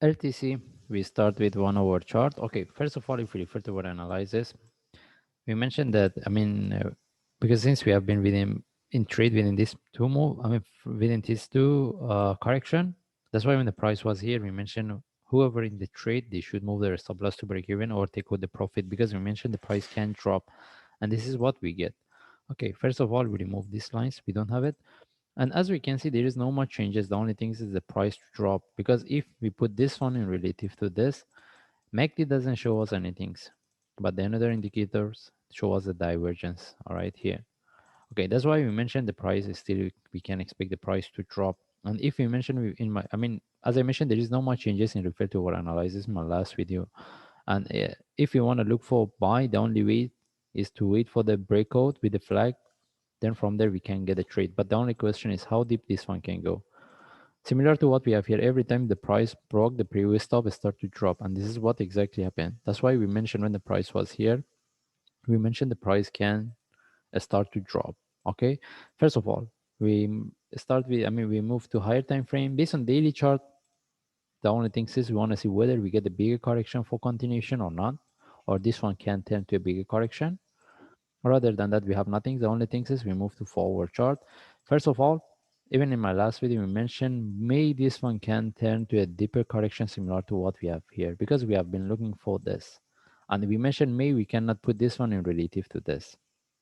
LTC, we start with 1 hour chart. Okay, first of all, if we refer to our analysis, we mentioned that, because since we have been within in trade within this two move, within these two correction, that's why when the price was here, we mentioned whoever in the trade, they should move their stop loss to break even or take out the profit, because we mentioned the price can drop, and this is what we get. Okay, first of all, we remove these lines, we don't have it. And as we can see, there is no much changes. The only thing is the price drop, because if we put this one in relative to this, MACD doesn't show us anything, but the another indicators show us the divergence. All right, here. Okay, that's why we mentioned the price is still, we can expect the price to drop. And if we mention in my, as I mentioned, there is no much changes in refer to our analysis in my last video. And if you want to look for buy, the only way is to wait for the breakout with the flag. Then from there we can get a trade. But the only question is how deep this one can go. Similar to what we have here, every time the price broke the previous stop, it started to drop. And this is what exactly happened. That's why we mentioned when the price was here, we mentioned the price can start to drop. Okay. First of all, we move to higher time frame. Based on daily chart, the only thing is we want to see whether we get a bigger correction for continuation or not, or this one can turn to a bigger correction. Rather than that, we have nothing. The only thing is we move to forward chart. First of all, even in my last video, we mentioned may this one can turn to a deeper correction similar to what we have here, because we have been looking for this. And we mentioned may we cannot put this one in relative to this.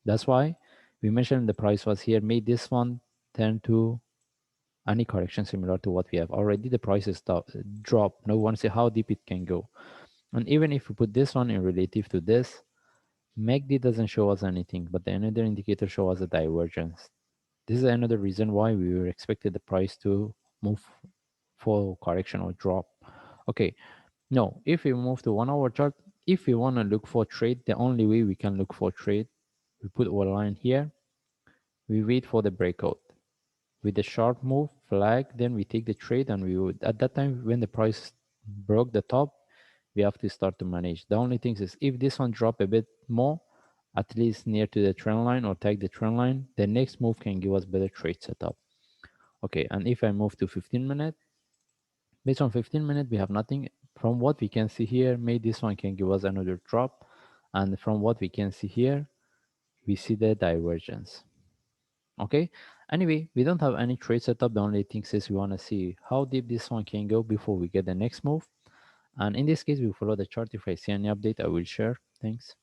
That's why we mentioned the price was here. May this one turn to any correction similar to what we have already. The price is drop. No one say how deep it can go. And even if we put this one in relative to this, MACD doesn't show us anything, but the another indicator shows us a divergence. This is another reason why we were expected the price to move for correction or drop. Okay, no, if we move to 1 hour chart, if we want to look for trade, the only way we can look for trade, we put our line here, we wait for the breakout. With the sharp move flag, then we take the trade, and we would, at that time when the price broke the top, we have to start to manage. The only thing is if this one drop a bit more, at least near to the trend line or tag the trend line, the next move can give us better trade setup. Okay, and if I move to 15 minute, based on 15 minute, we have nothing. From what we can see here, maybe this one can give us another drop. And from what we can see here, we see the divergence. Okay, anyway, we don't have any trade setup. The only thing is we want to see how deep this one can go before we get the next move. And in this case, we follow the chart. If I see any update, I will share. Thanks.